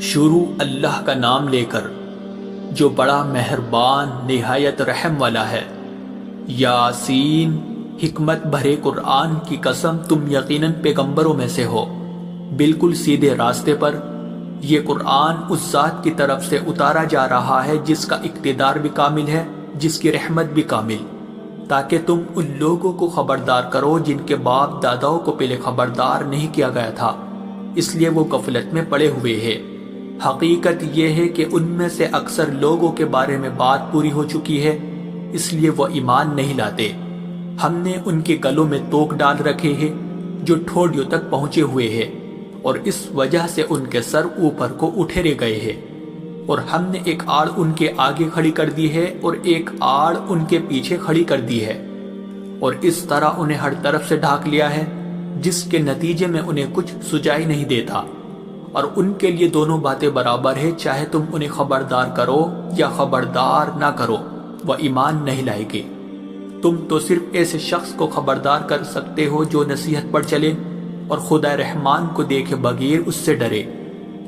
شروع اللہ کا نام لے کر جو بڑا مہربان نہایت رحم والا ہے۔ یاسین، حکمت بھرے قرآن کی قسم، تم یقیناً پیغمبروں میں سے ہو، بالکل سیدھے راستے پر۔ یہ قرآن اس ذات کی طرف سے اتارا جا رہا ہے جس کا اقتدار بھی کامل ہے، جس کی رحمت بھی کامل، تاکہ تم ان لوگوں کو خبردار کرو جن کے باپ داداؤں کو پہلے خبردار نہیں کیا گیا تھا، اس لیے وہ غفلت میں پڑے ہوئے ہیں۔ حقیقت یہ ہے کہ ان میں سے اکثر لوگوں کے بارے میں بات پوری ہو چکی ہے، اس لیے وہ ایمان نہیں لاتے۔ ہم نے ان کے گلوں میں توق ڈال رکھے ہیں جو ٹھوڑیوں تک پہنچے ہوئے ہیں، اور اس وجہ سے ان کے سر اوپر کو اٹھیرے گئے ہیں، اور ہم نے ایک آڑ ان کے آگے کھڑی کر دی ہے اور ایک آڑ ان کے پیچھے کھڑی کر دی ہے، اور اس طرح انہیں ہر طرف سے ڈھانک لیا ہے، جس کے نتیجے میں انہیں کچھ سجائی نہیں دیتا۔ اور ان کے لیے دونوں باتیں برابر ہے، چاہے تم انہیں خبردار کرو یا خبردار نہ کرو، وہ ایمان نہیں لائے گے۔ تم تو صرف ایسے شخص کو خبردار کر سکتے ہو جو نصیحت پر چلے اور خدا رحمان کو دیکھے بغیر اس سے ڈرے،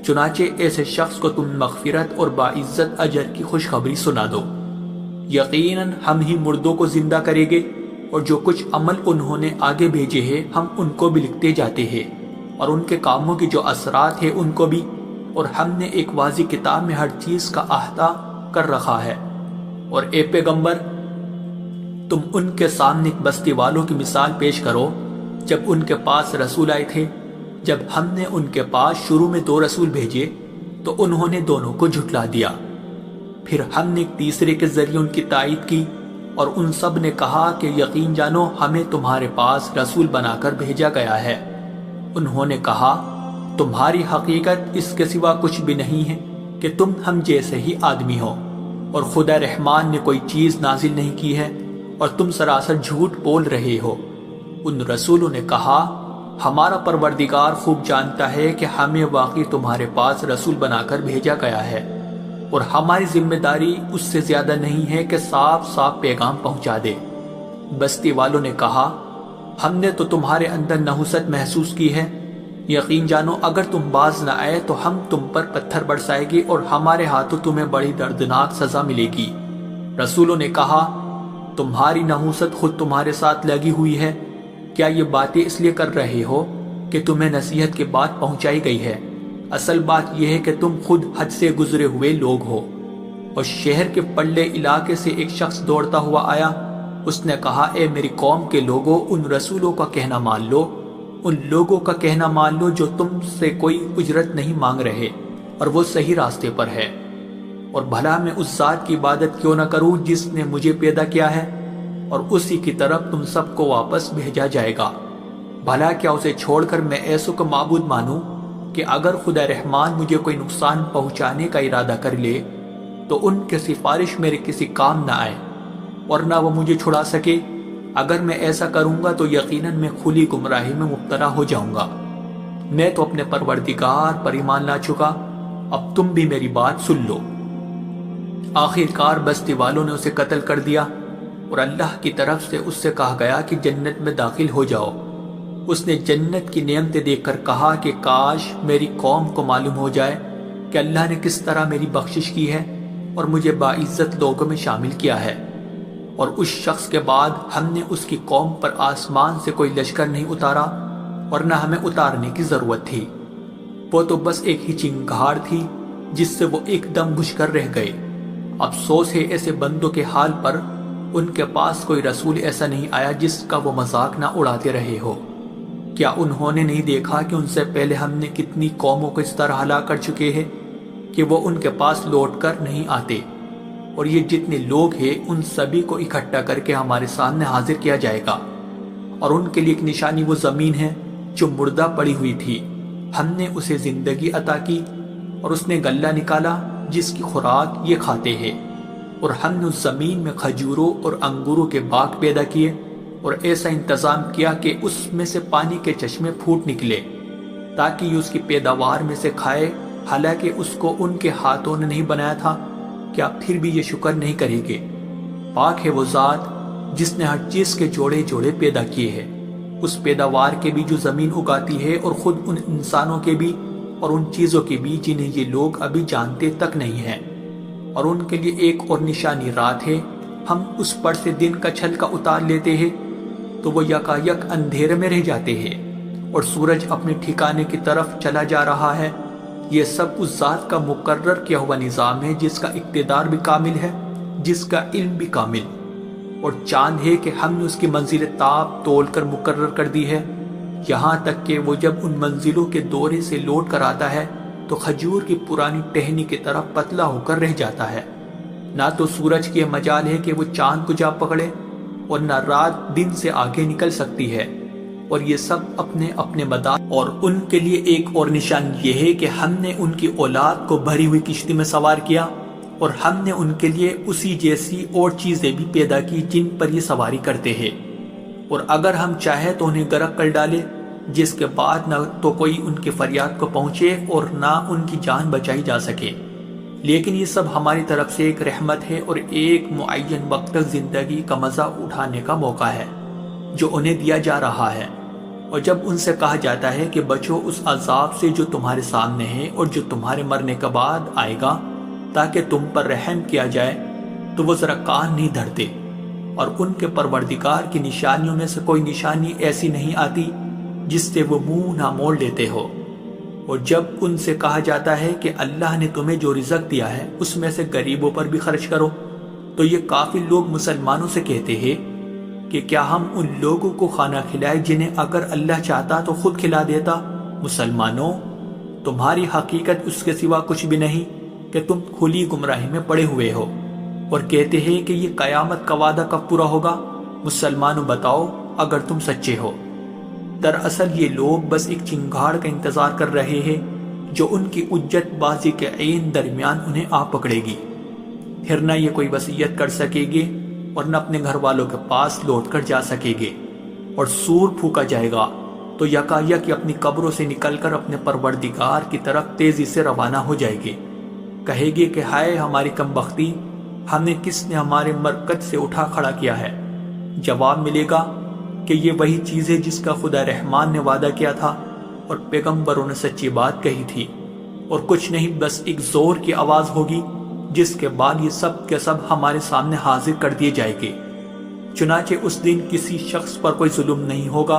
چنانچہ ایسے شخص کو تم مغفرت اور باعزت اجر کی خوشخبری سنا دو۔ یقیناً ہم ہی مردوں کو زندہ کریں گے، اور جو کچھ عمل انہوں نے آگے بھیجے ہیں ہم ان کو بھی لکھتے جاتے ہیں، اور ان کے کاموں کی جو اثرات ہیں ان کو بھی، اور ہم نے ایک واضح کتاب میں ہر چیز کا احاطہ کر رکھا ہے۔ اور اے پیغمبر، تم ان کے سامنے بستی والوں کی مثال پیش کرو جب ان کے پاس رسول آئے تھے۔ جب ہم نے ان کے پاس شروع میں 2 رسول بھیجے تو انہوں نے دونوں کو جھٹلا دیا، پھر ہم نے ایک تیسرے کے ذریعے ان کی تائید کی، اور ان سب نے کہا کہ یقین جانو ہمیں تمہارے پاس رسول بنا کر بھیجا گیا ہے۔ انہوں نے کہا تمہاری حقیقت اس کے سوا کچھ بھی نہیں ہے کہ تم ہم جیسے ہی آدمی ہو، اور خدا رحمان نے کوئی چیز نازل نہیں کی ہے، اور تم سراسر جھوٹ بول رہے ہو۔ ان رسولوں نے کہا ہمارا پروردگار خوب جانتا ہے کہ ہمیں واقعی تمہارے پاس رسول بنا کر بھیجا گیا ہے، اور ہماری ذمہ داری اس سے زیادہ نہیں ہے کہ صاف صاف پیغام پہنچا دے۔ بستی والوں نے کہا ہم نے تو تمہارے اندر نحوست محسوس کی ہے، یقین جانو اگر تم باز نہ آئے تو ہم تم پر پتھر برسائے گی اور ہمارے ہاتھوں تمہیں بڑی دردناک سزا ملے گی۔ رسولوں نے کہا تمہاری نحوست خود تمہارے ساتھ لگی ہوئی ہے، کیا یہ باتیں اس لیے کر رہے ہو کہ تمہیں نصیحت کی بات پہنچائی گئی ہے؟ اصل بات یہ ہے کہ تم خود حد سے گزرے ہوئے لوگ ہو۔ اور شہر کے پلے علاقے سے ایک شخص دوڑتا ہوا آیا، اس نے کہا اے میری قوم کے لوگوں، ان رسولوں کا کہنا مان لو، ان لوگوں کا کہنا مان لو جو تم سے کوئی اجرت نہیں مانگ رہے اور وہ صحیح راستے پر ہے، اور بھلا میں اس ذات کی عبادت کیوں نہ کروں جس نے مجھے پیدا کیا ہے، اور اسی کی طرف تم سب کو واپس بھیجا جائے گا۔ بھلا کیا اسے چھوڑ کر میں ایسوں کو معبود مانوں کہ اگر خدا رحمان مجھے کوئی نقصان پہنچانے کا ارادہ کر لے تو ان کی سفارش میرے کسی کام نہ آئے، اور نہ وہ مجھے چھڑا سکے۔ اگر میں ایسا کروں گا تو یقیناً میں کھلی گمراہی میں مبتلا ہو جاؤں گا۔ میں تو اپنے پروردگار پر ایمان لا چکا، اب تم بھی میری بات سن لو۔ آخر کار بستی والوں نے اسے قتل کر دیا، اور اللہ کی طرف سے اس سے کہا گیا کہ جنت میں داخل ہو جاؤ۔ اس نے جنت کی نعمتیں دیکھ کر کہا کہ کاش میری قوم کو معلوم ہو جائے کہ اللہ نے کس طرح میری بخشش کی ہے اور مجھے باعزت لوگوں میں شامل کیا ہے۔ اور اس شخص کے بعد ہم نے اس کی قوم پر آسمان سے کوئی لشکر نہیں اتارا، اور نہ ہمیں اتارنے کی ضرورت تھی، وہ تو بس ایک ہی چنگھاڑ تھی جس سے وہ ایک دم بجھ کر رہ گئے۔ افسوس ہے ایسے بندوں کے حال پر، ان کے پاس کوئی رسول ایسا نہیں آیا جس کا وہ مذاق نہ اڑاتے رہے ہو۔ کیا انہوں نے نہیں دیکھا کہ ان سے پہلے ہم نے کتنی قوموں کو اس طرح ہلاک کر چکے ہیں کہ وہ ان کے پاس لوٹ کر نہیں آتے؟ اور یہ جتنے لوگ ہیں ان سبھی کو اکٹھا کر کے ہمارے سامنے حاضر کیا جائے گا، اور ان کے لیے ایک نشانی وہ زمین ہے جو مردہ پڑی ہوئی تھی، ہم نے اسے زندگی عطا کی، اور اس نے غلہ نکالا جس کی خوراک یہ کھاتے ہیں، اور ہم نے اس زمین میں کھجوروں اور انگوروں کے باغ پیدا کیے، اور ایسا انتظام کیا کہ اس میں سے پانی کے چشمے پھوٹ نکلے تاکہ یہ اس کی پیداوار میں سے کھائے، حالانکہ اس کو ان کے ہاتھوں نے نہیں بنایا تھا۔ کیا پھر بھی یہ شکر نہیں کریں گے؟ پاک ہے وہ ذات جس نے ہر چیز کے جوڑے جوڑے پیدا کیے ہیں، اس پیداوار کے بھی جو زمین اگاتی ہے اور خود ان انسانوں کے بھی اور ان چیزوں کی بھی جنہیں یہ لوگ ابھی جانتے تک نہیں ہیں، اور ان کے لیے ایک اور نشانی رات ہے، ہم اس پر سے دن کا چھلکا اتار لیتے ہیں تو وہ یکایک اندھیرے میں رہ جاتے ہیں اور سورج اپنے ٹھکانے کی طرف چلا جا رہا ہے۔ یہ سب اس ذات کا مقرر کیا ہوا نظام ہے جس کا اقتدار بھی کامل ہے، جس کا علم بھی کامل، اور چاند ہے کہ ہم نے اس کی منزل تاب تول کر مقرر کر دی ہے، یہاں تک کہ وہ جب ان منزلوں کے دورے سے لوٹ کر آتا ہے تو کھجور کی پرانی ٹہنی کی طرح پتلا ہو کر رہ جاتا ہے۔ نہ تو سورج کی مجال ہے کہ وہ چاند کو جا پکڑے اور نہ رات دن سے آگے نکل سکتی ہے، اور یہ سب اپنے اپنے مدار، اور ان کے لیے ایک اور نشان یہ ہے کہ ہم نے ان کی اولاد کو بھری ہوئی کشتی میں سوار کیا، اور ہم نے ان کے لیے اسی جیسی اور چیزیں بھی پیدا کی جن پر یہ سواری کرتے ہیں، اور اگر ہم چاہیں تو انہیں غرق کر ڈالے، جس کے بعد نہ تو کوئی ان کی فریاد کو پہنچے اور نہ ان کی جان بچائی جا سکے۔ لیکن یہ سب ہماری طرف سے ایک رحمت ہے اور ایک معین وقت تک زندگی کا مزہ اٹھانے کا موقع ہے جو انہیں دیا جا رہا ہے۔ اور جب ان سے کہا جاتا ہے کہ بچو اس عذاب سے جو تمہارے سامنے ہے اور جو تمہارے مرنے کے بعد آئے گا تاکہ تم پر رحم کیا جائے، تو وہ ذرا کان نہیں دھرتے، اور ان کے پروردگار کی نشانیوں میں سے کوئی نشانی ایسی نہیں آتی جس سے وہ منہ نہ موڑ لیتے ہو۔ اور جب ان سے کہا جاتا ہے کہ اللہ نے تمہیں جو رزق دیا ہے اس میں سے غریبوں پر بھی خرچ کرو، تو یہ کافی لوگ مسلمانوں سے کہتے ہیں کہ کیا ہم ان لوگوں کو کھانا کھلائے جنہیں اگر اللہ چاہتا تو خود کھلا دیتا؟ مسلمانوں، تمہاری حقیقت اس کے سوا کچھ بھی نہیں کہ تم کھلی گمراہی میں پڑے ہوئے ہو، اور کہتے ہیں کہ یہ قیامت کا وعدہ کب پورا ہوگا؟ مسلمانوں بتاؤ اگر تم سچے ہو۔ دراصل یہ لوگ بس ایک چنگاڑ کا انتظار کر رہے ہیں جو ان کی حجت بازی کے عین درمیان انہیں آ پکڑے گی، پھر نہ یہ کوئی وصیت کر سکے گے اور نہ اپنے گھر والوں کے پاس لوٹ کر جا سکے گے، اور سور پھونکا جائے گا تو یکایک اپنی قبروں سے نکل کر اپنے پروردگار کی طرف تیزی سے روانہ ہو جائے گے، کہے گے کہ ہائے ہماری کم بختی، ہمیں کس نے ہمارے مرکز سے اٹھا کھڑا کیا ہے؟ جواب ملے گا کہ یہ وہی چیز ہے جس کا خدا رحمان نے وعدہ کیا تھا اور پیغمبروں نے سچی بات کہی تھی، اور کچھ نہیں بس ایک زور کی آواز ہوگی جس کے بعد یہ سب کے سب ہمارے سامنے حاضر کر دیے جائیں گے۔ چنانچہ اس دن کسی شخص پر کوئی ظلم نہیں ہوگا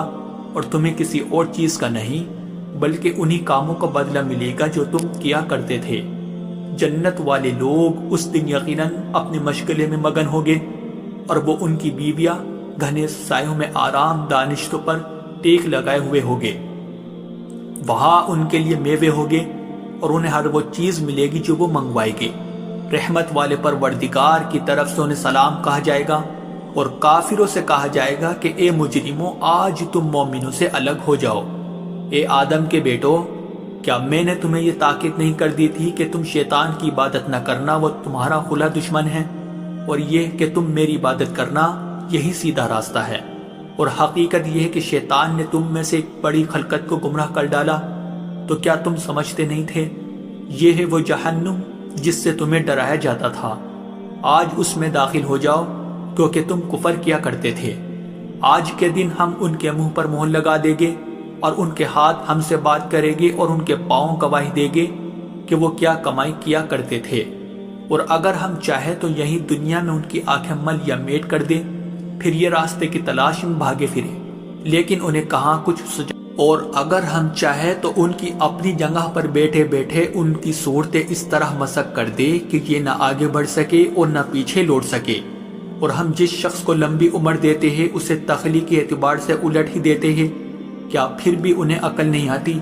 اور تمہیں کسی اور چیز کا نہیں، بلکہ انہی کاموں کا بدلہ ملے گا جو تم کیا کرتے تھے۔ جنت والے لوگ اس دن یقیناً اپنے مشغلے میں مگن ہوگے، اور وہ ان کی بیویاں گھنے سایوں میں آرام دانشتوں پر ٹیک لگائے ہوئے ہوگے۔ وہاں ان کے لیے میوے ہوگے اور انہیں ہر وہ چیز ملے گی جو وہ منگوائے گے۔ رحمت والے پروردگار کی طرف سے انہیں سلام کہا جائے گا، اور کافروں سے کہا جائے گا کہ اے مجرموں، آج تم مومنوں سے الگ ہو جاؤ۔ اے آدم کے بیٹو، کیا میں نے تمہیں یہ تاکید نہیں کر دی تھی کہ تم شیطان کی عبادت نہ کرنا، وہ تمہارا کھلا دشمن ہے، اور یہ کہ تم میری عبادت کرنا، یہی سیدھا راستہ ہے۔ اور حقیقت یہ ہے کہ شیطان نے تم میں سے ایک بڑی خلقت کو گمراہ کر ڈالا، تو کیا تم سمجھتے نہیں تھے؟ یہ ہے وہ جہنم جس سے تمہیں ڈرایا جاتا تھا، آج اس میں داخل ہو جاؤ کیونکہ تم کفر کیا کرتے تھے۔ آج کے دن ہم ان کے منہ پر مہر لگا دیں گے، اور ان کے ہاتھ ہم سے بات کریں گے اور ان کے پاؤں گواہی دیں گے کہ وہ کیا کمائی کیا کرتے تھے، اور اگر ہم چاہیں تو یہی دنیا میں ان کی آنکھیں مل یا میٹ کر دیں، پھر یہ راستے کی تلاش میں بھاگے پھرے، لیکن انہیں کہاں کچھ سجا، اور اگر ہم چاہیں تو ان کی اپنی جگہ پر بیٹھے بیٹھے ان کی صورتیں اس طرح مسخ کر دے کہ یہ نہ آگے بڑھ سکے اور نہ پیچھے لوٹ سکے۔ اور ہم جس شخص کو لمبی عمر دیتے ہیں اسے تخلیقی اعتبار سے الٹ ہی دیتے ہیں، کیا پھر بھی انہیں عقل نہیں آتی؟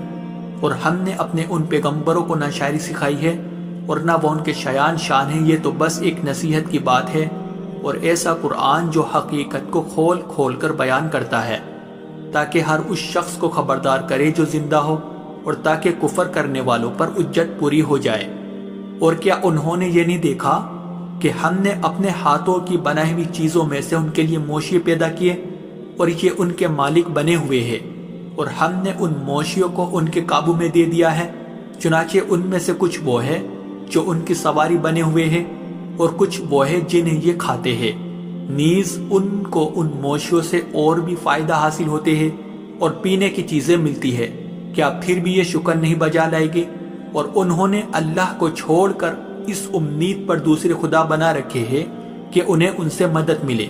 اور ہم نے اپنے ان پیغمبروں کو نہ شاعری سکھائی ہے اور نہ وہ ان کے شایان شان ہیں، یہ تو بس ایک نصیحت کی بات ہے، اور ایسا قرآن جو حقیقت کو کھول کھول کر بیان کرتا ہے تاکہ ہر اس شخص کو خبردار کرے جو زندہ ہو، اور تاکہ کفر کرنے والوں پر حجت پوری ہو جائے۔ اور کیا انہوں نے یہ نہیں دیکھا کہ ہم نے اپنے ہاتھوں کی بنائی ہوئی چیزوں میں سے ان کے لیے موشی پیدا کیے اور یہ ان کے مالک بنے ہوئے ہیں، اور ہم نے ان موشیوں کو ان کے قابو میں دے دیا ہے، چنانچہ ان میں سے کچھ وہ ہے جو ان کی سواری بنے ہوئے ہیں اور کچھ وہ ہے جنہیں یہ کھاتے ہیں، نیز ان کو ان موشیوں سے اور بھی فائدہ حاصل ہوتے ہیں اور پینے کی چیزیں ملتی ہے۔ کیا پھر بھی یہ شکر نہیں بجا لائے گے؟ اور انہوں نے اللہ کو چھوڑ کر اس امید پر دوسرے خدا بنا رکھے ہیں کہ انہیں ان سے مدد ملے،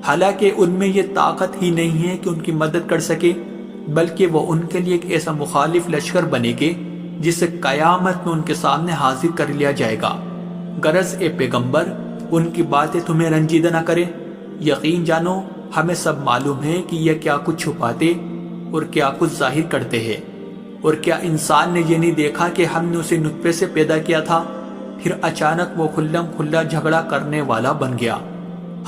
حالانکہ ان میں یہ طاقت ہی نہیں ہے کہ ان کی مدد کر سکے، بلکہ وہ ان کے لیے ایک ایسا مخالف لشکر بنے گے جسے قیامت میں ان کے سامنے حاضر کر لیا جائے گا۔ غرض اے پیغمبر، ان کی باتیں تمہیں رنجیدہ نہ کرے۔ یقین جانو ہمیں سب معلوم ہے کہ یہ کیا کچھ چھپاتے اور کیا کچھ ظاہر کرتے ہیں۔ اور کیا انسان نے یہ نہیں دیکھا کہ ہم نے اسے نطفے سے پیدا کیا تھا، پھر اچانک وہ کھلم کھلا جھگڑا کرنے والا بن گیا۔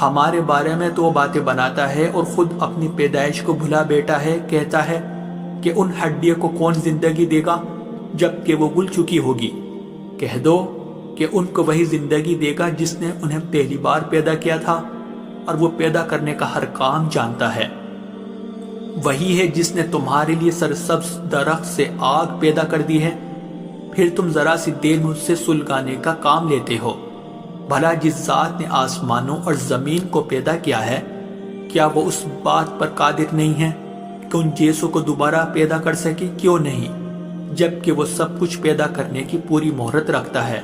ہمارے بارے میں تو وہ باتیں بناتا ہے اور خود اپنی پیدائش کو بھلا بیٹھا ہے، کہتا ہے کہ ان ہڈیوں کو کون زندگی دے گا جب کہ وہ گل چکی ہوگی۔ کہہ دو کہ ان کو وہی زندگی دے گا جس نے انہیں پہلی بار پیدا کیا تھا، اور وہ پیدا کرنے کا ہر کام جانتا ہے۔ وہی ہے جس نے تمہارے لیے سرسبز درخت سے آگ پیدا کر دی ہے، پھر تم ذرا سی دیر میں اس سے سلگانے کا کام لیتے ہو۔ بھلا جس ذات نے آسمانوں اور زمین کو پیدا کیا ہے، کیا وہ اس بات پر قادر نہیں ہے کہ ان جیسوں کو دوبارہ پیدا کر سکے؟ کیوں نہیں، جبکہ وہ سب کچھ پیدا کرنے کی پوری مہرت رکھتا ہے۔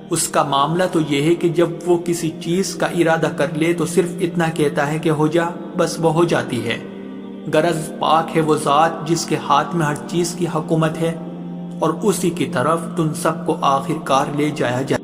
اس کا معاملہ تو یہ ہے کہ جب وہ کسی چیز کا ارادہ کر لے تو صرف اتنا کہتا ہے کہ ہو جا، بس وہ ہو جاتی ہے۔ غرض پاک ہے وہ ذات جس کے ہاتھ میں ہر چیز کی حکومت ہے، اور اسی کی طرف تم سب کو آخر کار لے جایا جائے۔